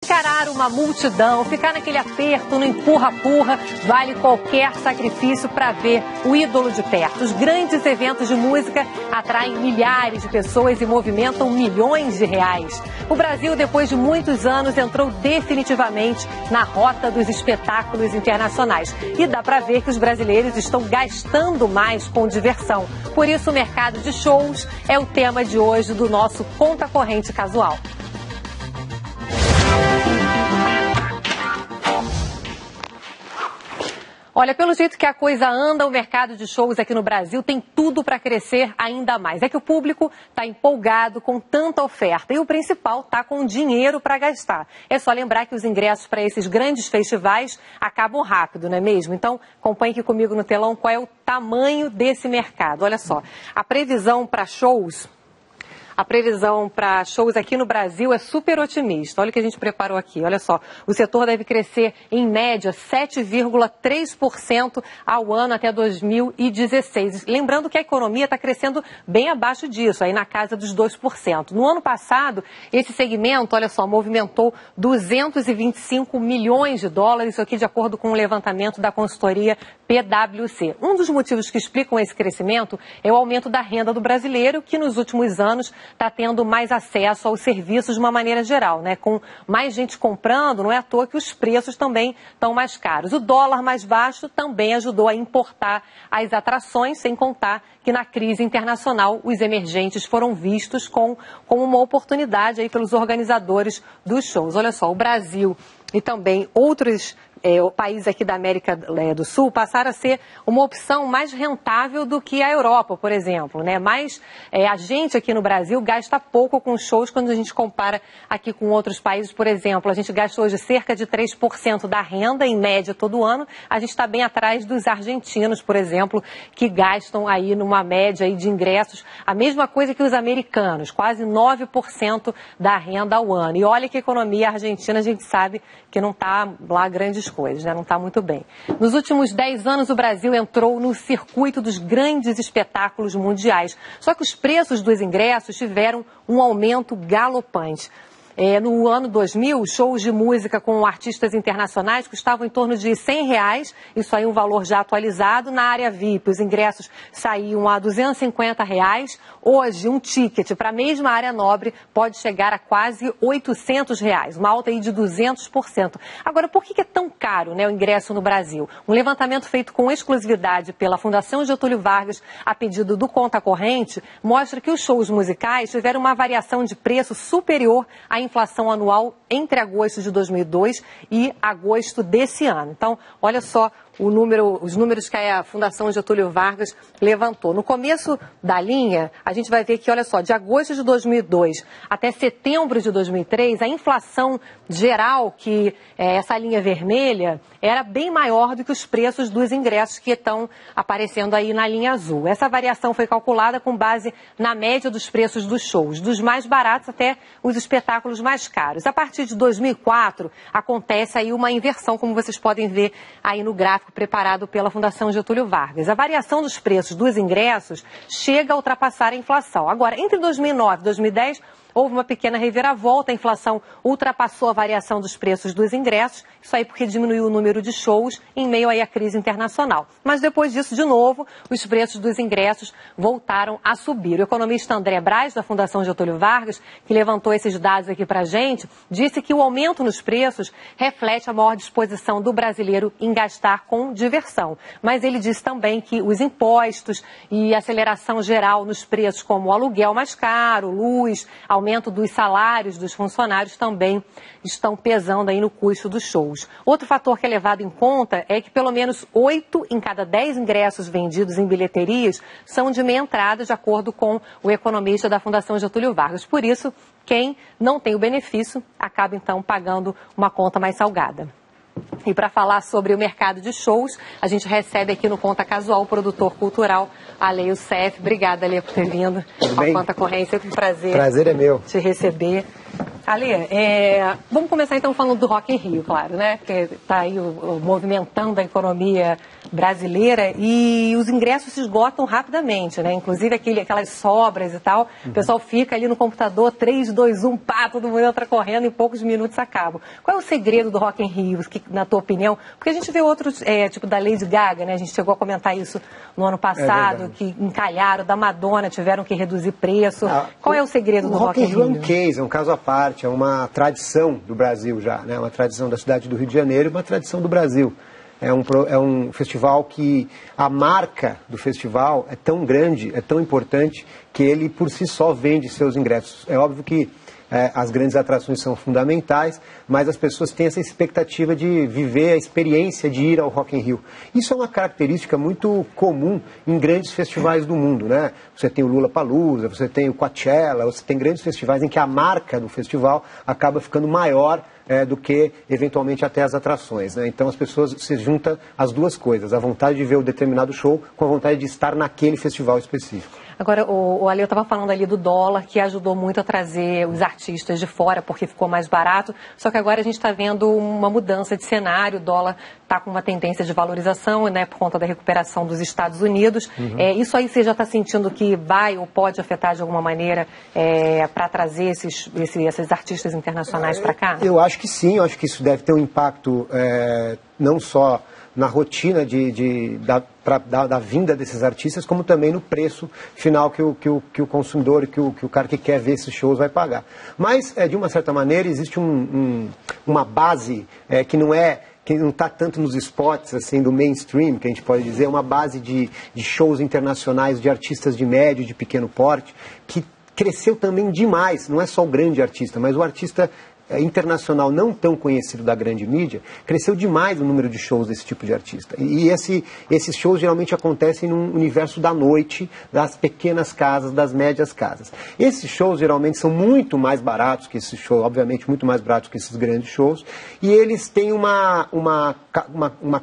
Encarar uma multidão, ficar naquele aperto, no empurra-purra, vale qualquer sacrifício para ver o ídolo de perto. Os grandes eventos de música atraem milhares de pessoas e movimentam milhões de reais. O Brasil, depois de muitos anos, entrou definitivamente na rota dos espetáculos internacionais. E dá para ver que os brasileiros estão gastando mais com diversão. Por isso, o mercado de shows é o tema de hoje do nosso Conta Corrente Casual. Olha, pelo jeito que a coisa anda, o mercado de shows aqui no Brasil tem tudo para crescer ainda mais. É que o público está empolgado com tanta oferta e o principal está com dinheiro para gastar. É só lembrar que os ingressos para esses grandes festivais acabam rápido, não é mesmo? Então, acompanhe aqui comigo no telão qual é o tamanho desse mercado. Olha só, a previsão para shows aqui no Brasil é super otimista. Olha o que a gente preparou aqui. Olha só, o setor deve crescer em média 7,3% ao ano até 2016. Lembrando que a economia está crescendo bem abaixo disso, aí na casa dos 2%. No ano passado, esse segmento, olha só, movimentou 225 milhões de dólares, isso aqui de acordo com o levantamento da consultoria PwC. Um dos motivos que explicam esse crescimento é o aumento da renda do brasileiro, que nos últimos anos está tendo mais acesso aos serviços de uma maneira geral, né? Com mais gente comprando, não é à toa que os preços também estão mais caros. O dólar mais baixo também ajudou a importar as atrações, sem contar que na crise internacional os emergentes foram vistos como uma oportunidade aí pelos organizadores dos shows. Olha só, o Brasil e também outros países aqui da América do Sul passaram a ser uma opção mais rentável do que a Europa, por exemplo, né? Mas a gente aqui no Brasil gasta pouco com shows quando a gente compara aqui com outros países, por exemplo. A gente gasta hoje cerca de 3% da renda, em média, todo ano. A gente está bem atrás dos argentinos, por exemplo, que gastam aí numa média aí de ingressos a mesma coisa que os americanos, quase 9% da renda ao ano. E olha que a economia argentina, a gente sabe que não está lá grandes coisas, né? Não está muito bem. Nos últimos 10 anos, o Brasil entrou no circuito dos grandes espetáculos mundiais. Só que os preços dos ingressos tiveram um aumento galopante. No ano 2000, shows de música com artistas internacionais custavam em torno de R$100, isso aí um valor já atualizado. Na área VIP, os ingressos saíam a R$250. Hoje, um ticket para a mesma área nobre pode chegar a quase R$800, uma alta aí de 200%. Agora, por que é tão caro, né, o ingresso no Brasil? Um levantamento feito com exclusividade pela Fundação Getúlio Vargas, a pedido do Conta Corrente, mostra que os shows musicais tiveram uma variação de preço superior à inflação anual entre agosto de 2002 e agosto desse ano. Então, olha só os números que a Fundação Getúlio Vargas levantou. No começo da linha, a gente vai ver que, olha só, de agosto de 2002 até setembro de 2003, a inflação geral, que é essa linha vermelha, era bem maior do que os preços dos ingressos que estão aparecendo aí na linha azul. Essa variação foi calculada com base na média dos preços dos shows, dos mais baratos até os espetáculos mais caros. A partir de 2004, acontece aí uma inversão, como vocês podem ver aí no gráfico preparado pela Fundação Getúlio Vargas. A variação dos preços dos ingressos chega a ultrapassar a inflação. Agora, entre 2009 e 2010, houve uma pequena reviravolta, a inflação ultrapassou a variação dos preços dos ingressos, isso aí porque diminuiu o número de shows em meio aí à crise internacional. Mas depois disso, de novo, os preços dos ingressos voltaram a subir. O economista André Braz, da Fundação Getúlio Vargas, que levantou esses dados aqui para a gente, disse que o aumento nos preços reflete a maior disposição do brasileiro em gastar com diversão. Mas ele disse também que os impostos e aceleração geral nos preços, como o aluguel mais caro, luz, aumento dos salários dos funcionários também estão pesando aí no custo dos shows. Outro fator que é levado em conta é que pelo menos 8 em cada 10 ingressos vendidos em bilheterias são de meia entrada, de acordo com o economista da Fundação Getúlio Vargas. Por isso, quem não tem o benefício acaba então pagando uma conta mais salgada. E para falar sobre o mercado de shows, a gente recebe aqui no Conta Casual o produtor cultural Ale Youssef. Obrigada, Ale, por ter vindo ao Conta Corrente. É um prazer. Prazer é meu. Te receber. Ale, vamos começar então falando do Rock in Rio, claro, né? Porque está aí movimentando a economia brasileira e os ingressos se esgotam rapidamente, né? Inclusive aquelas sobras e tal, o pessoal fica ali no computador, 3, 2, 1, pá, todo mundo entra correndo, em poucos minutos acaba. Qual é o segredo do Rock in Rio, na tua opinião? Porque a gente vê outros, tipo da Lady Gaga, né? A gente chegou a comentar isso no ano passado, que encalharam, da Madonna, tiveram que reduzir preço. Qual é o segredo do Rock in Rio? O Rock in Rio é um case, é um caso à parte, é uma tradição do Brasil já, né? Uma tradição da cidade do Rio de Janeiro e uma tradição do Brasil. É um festival que a marca do festival é tão grande, é tão importante, que ele por si só vende seus ingressos. É óbvio que as grandes atrações são fundamentais, mas as pessoas têm essa expectativa de viver a experiência de ir ao Rock in Rio. Isso é uma característica muito comum em grandes festivais do mundo, né? Você tem o Lollapalooza, você tem o Coachella, você tem grandes festivais em que a marca do festival acaba ficando maior do que, eventualmente, até as atrações, né? Então, as pessoas se juntam as duas coisas, a vontade de ver o determinado show com a vontade de estar naquele festival específico. Agora, o Ale, eu estava falando ali do dólar, que ajudou muito a trazer os artistas de fora, porque ficou mais barato, só que agora a gente está vendo uma mudança de cenário, o dólar está com uma tendência de valorização, né, por conta da recuperação dos Estados Unidos. Isso aí você já está sentindo que vai ou pode afetar de alguma maneira para trazer esses artistas internacionais para cá? Eu acho que sim, eu acho que isso deve ter um impacto não só na rotina da vinda desses artistas, como também no preço final que o consumidor, que o cara que quer ver esses shows vai pagar. Mas, de uma certa maneira, existe uma base que não está tanto nos spots assim, do mainstream, que a gente pode dizer, uma base de shows internacionais de artistas de médio e de pequeno porte, que cresceu também demais. Não é só o grande artista, mas o artista internacional não tão conhecido da grande mídia, cresceu demais o número de shows desse tipo de artista. E esses shows geralmente acontecem no universo da noite, das pequenas casas, das médias casas. Esses shows geralmente são muito mais baratos que esses shows, obviamente muito mais baratos que esses grandes shows, e eles têm uma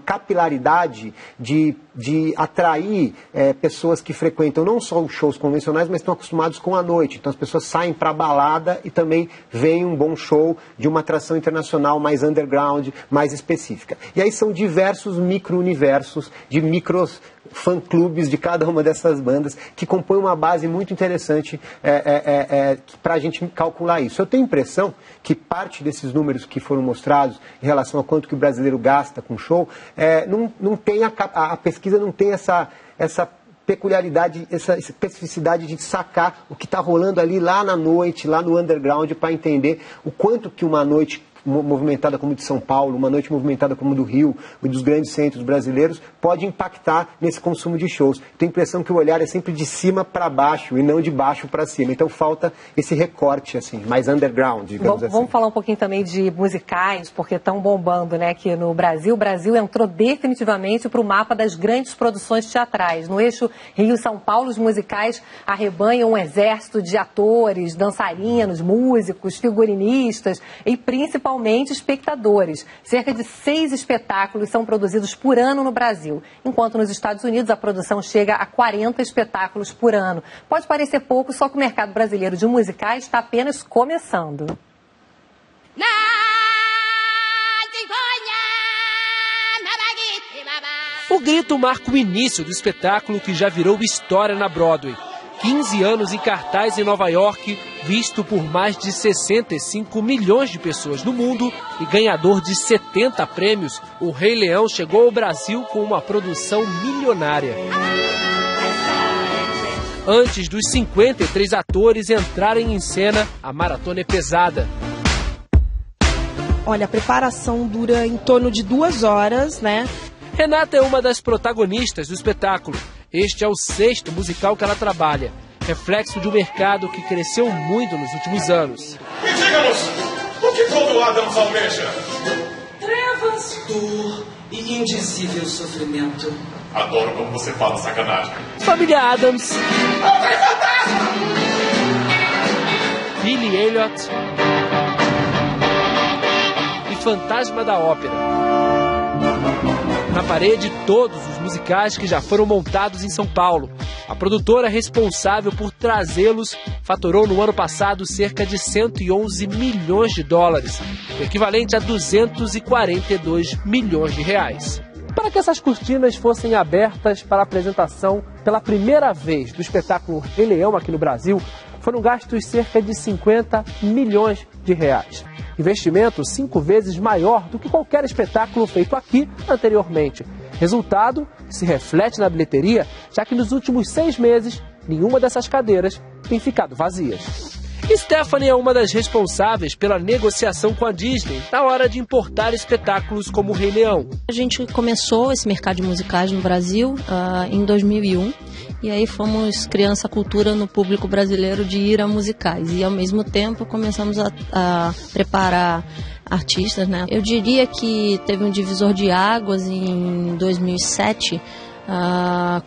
capilaridade de atrair pessoas que frequentam não só os shows convencionais, mas estão acostumados com a noite. Então as pessoas saem para a balada e também veem um bom show de uma atração internacional mais underground, mais específica. E aí são diversos micro-universos de micros fã-clubes de cada uma dessas bandas que compõem uma base muito interessante para a gente calcular isso. Eu tenho a impressão que parte desses números que foram mostrados em relação a quanto que o brasileiro gasta com show, não tem a pesquisa não tem essa peculiaridade, essa especificidade de sacar o que está rolando ali lá na noite, lá no underground, para entender o quanto que uma noite movimentada como de São Paulo, uma noite movimentada como do Rio, e dos grandes centros brasileiros, pode impactar nesse consumo de shows. Tenho a impressão que o olhar é sempre de cima para baixo e não de baixo para cima. Então falta esse recorte, assim, mais underground, digamos assim. Vamos falar um pouquinho também de musicais, porque estão bombando, né, aqui no Brasil. O Brasil entrou definitivamente para o mapa das grandes produções teatrais. No eixo Rio-São Paulo, os musicais arrebanham um exército de atores, dançarinos, músicos, figurinistas e principalmente espectadores. Cerca de 6 espetáculos são produzidos por ano no Brasil, enquanto nos Estados Unidos a produção chega a 40 espetáculos por ano. Pode parecer pouco, só que o mercado brasileiro de musicais está apenas começando. O grito marca o início do espetáculo que já virou história na Broadway. 15 anos em cartaz em Nova York, visto por mais de 65 milhões de pessoas no mundo e ganhador de 70 prêmios, o Rei Leão chegou ao Brasil com uma produção milionária. Antes dos 53 atores entrarem em cena, a maratona é pesada. Olha, a preparação dura em torno de 2 horas, né? Renata é uma das protagonistas do espetáculo. Este é o 6º musical que ela trabalha, reflexo de um mercado que cresceu muito nos últimos anos. E diga-nos, o que todo Adams almeja? Trevas, dor e indizível sofrimento. Adoro como você fala, sacanagem. Família Adams. Billy Elliot. E Fantasma da Ópera. Na parede, todos os musicais que já foram montados em São Paulo. A produtora responsável por trazê-los faturou no ano passado cerca de 111 milhões de dólares, o equivalente a 242 milhões de reais. Para que essas cortinas fossem abertas para a apresentação pela primeira vez do espetáculo Rei Leão aqui no Brasil, foram gastos cerca de 50 milhões de reais. Investimento 5 vezes maior do que qualquer espetáculo feito aqui anteriormente. Resultado se reflete na bilheteria, já que nos últimos 6 meses, nenhuma dessas cadeiras tem ficado vazias. Stephanie é uma das responsáveis pela negociação com a Disney na hora de importar espetáculos como o Rei Leão. A gente começou esse mercado de musicais no Brasil em 2001 e aí fomos criando essa cultura no público brasileiro de ir a musicais e ao mesmo tempo começamos a preparar artistas, né? Eu diria que teve um divisor de águas em 2007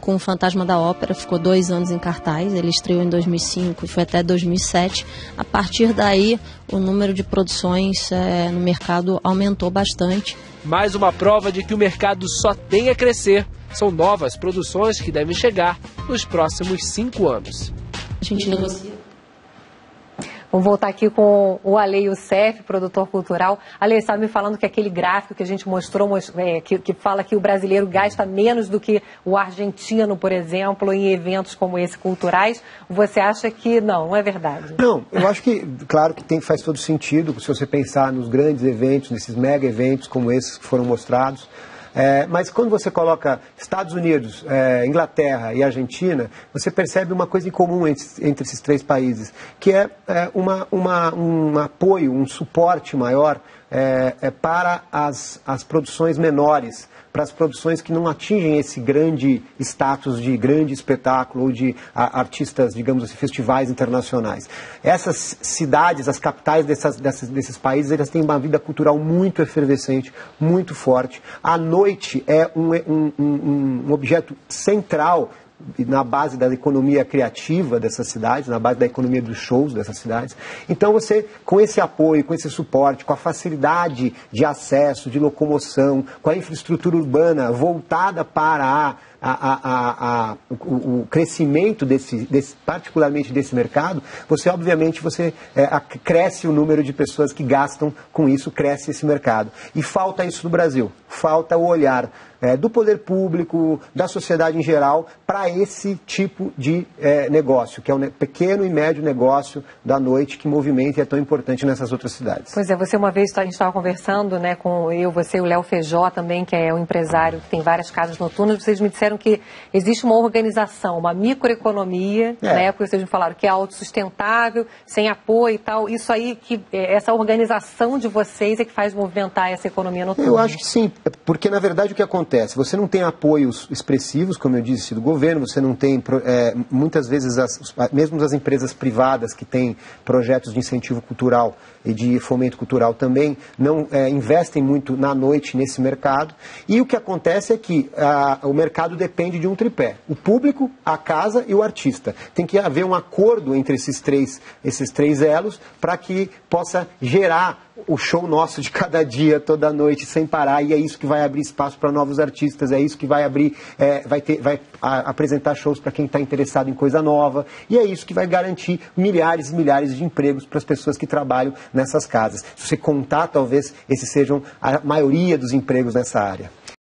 com o Fantasma da Ópera, ficou 2 anos em cartaz, ele estreou em 2005 e foi até 2007. A partir daí, o número de produções no mercado aumentou bastante. Mais uma prova de que o mercado só tem a crescer. São novas produções que devem chegar nos próximos 5 anos. A gente negocia. Vamos voltar aqui com o Ale Youssef, produtor cultural. Ale, estava me falando que aquele gráfico que a gente mostrou, que fala que o brasileiro gasta menos do que o argentino, por exemplo, em eventos como esse culturais. Você acha que não é verdade? Não, eu acho que, claro que faz todo sentido, se você pensar nos grandes eventos, nesses mega eventos como esses que foram mostrados. Mas quando você coloca Estados Unidos, Inglaterra e Argentina, você percebe uma coisa em comum entre esses 3 países, que é um apoio, um suporte maior para as produções menores, para as produções que não atingem esse grande status de grande espetáculo ou de artistas, digamos assim, festivais internacionais. Essas cidades, as capitais desses países, elas têm uma vida cultural muito efervescente, muito forte. A noite é um objeto central na base da economia criativa dessas cidades, na base da economia dos shows dessas cidades. Então você, com esse apoio, com esse suporte, com a facilidade de acesso, de locomoção, com a infraestrutura urbana voltada para o crescimento particularmente desse mercado, obviamente cresce o número de pessoas que gastam com isso, cresce esse mercado. E falta isso no Brasil, falta o olhar do poder público, da sociedade em geral, para esse tipo de negócio, que é um pequeno e médio negócio da noite que movimenta e é tão importante nessas outras cidades. Pois é, você uma vez, a gente estava conversando, né, com você e o Léo Feijó também, que é um empresário que tem várias casas noturnas, vocês me disseram que existe uma organização, uma microeconomia, né, porque vocês me falaram que é autossustentável, sem apoio e tal, isso aí, essa organização de vocês é que faz movimentar essa economia noturna. Eu acho que sim, porque na verdade o que acontece? Você não tem apoios expressivos, como eu disse, do governo, você não tem, muitas vezes, mesmo as empresas privadas que têm projetos de incentivo cultural e de fomento cultural também, não investem muito na noite nesse mercado. E o que acontece é que o mercado depende de um tripé: o público, a casa e o artista. Tem que haver um acordo entre esses três elos para que possa gerar o show nosso de cada dia, toda noite, sem parar, e é isso que vai abrir espaço para novos artistas, é isso que vai abrir, vai apresentar shows para quem está interessado em coisa nova, e é isso que vai garantir milhares e milhares de empregos para as pessoas que trabalham nessas casas. Se você contar, talvez esses sejam a maioria dos empregos nessa área.